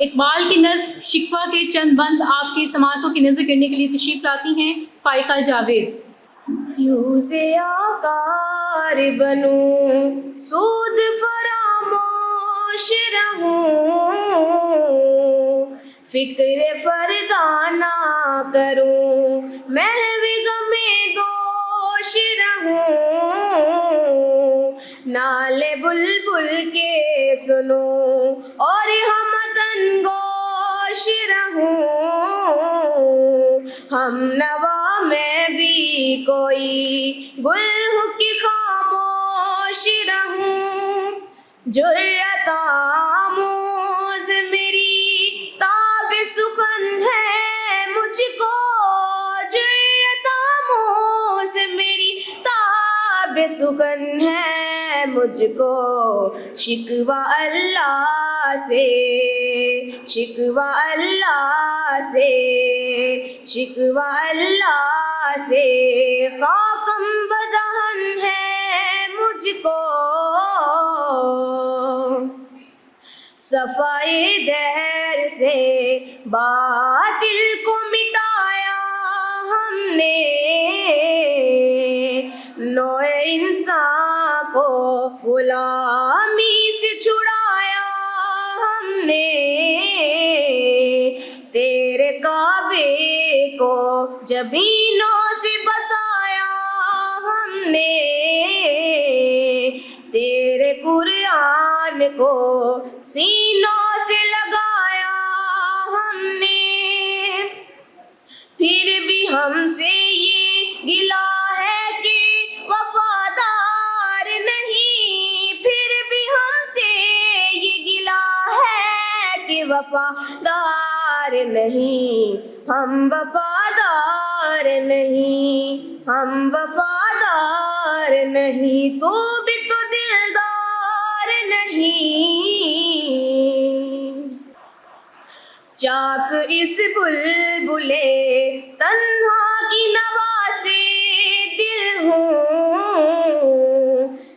इकबाल की नज़्म शिकवा के चंद बंद आपकी समातों की नज़र करने के लिए तशरीफ़ लाती हैं फ़ाइका जावेद। क्यों से आकार बनूं, सूद फरामोश रहूं, फिक्र फरदाना करूं, महवी गमे दोष रहूं, नाले बुलबुल के सुनूं और हमदन गोश रहूं, हम नवा में भी कोई गुल हूँ कि खामोश रहूं, जुर्रत आमोज मेरी ताब सुखन है मुझको, जुर्रत आमोज मेरी ताब सुखन है मुझको, शिकवा अल्लाह से, शिकवा अल्लाह से, शिकवा अल्लाह से, खाकम बदहन है मुझको, सफाई दहर से बातिल को मिटाया हमने, नौए इंसान को गुलामी से छुड़ाया हमने, तेरे काबे को जमीनों से बसाया हमने, तेरे कुरान को सीनों से लगाया हमने, फिर भी हमसे ये गिला है कि वफादार नहीं, फिर भी हमसे ये गिला है कि वफादार नहीं, हम वफादार नहीं, हम वफादार नहीं, तू भी तो दिलदार नहीं, चाक इस बुलबुले तन्हा की नवा से दिल हूँ,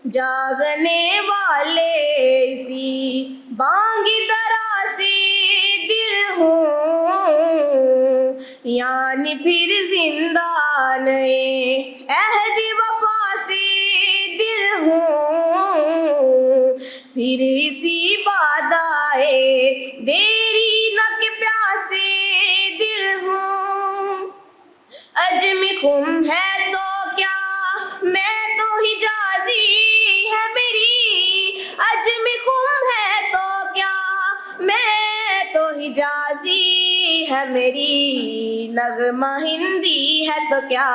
जागने वाले इसी बांगी दरा से दिल हूँ, यानी फिर जिंदा नए अहद वफा से दिल हूँ, फिर इसी बादाए देरी न के प्यासे दिल हूँ, अजमी खुम है तो क्या मैं तो हिजाजी है मेरी, अजमी खुम है तो क्या मैं तो हिजाजी है मेरी, नगमा हिंदी है तो क्या,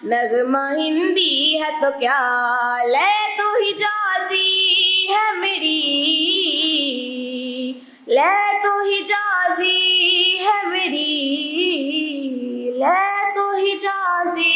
नगमा हिंदी है तो क्या, ले तो हिजाजी है मेरी, ले तो हिजाजी है मेरी, ले तो हिजाजी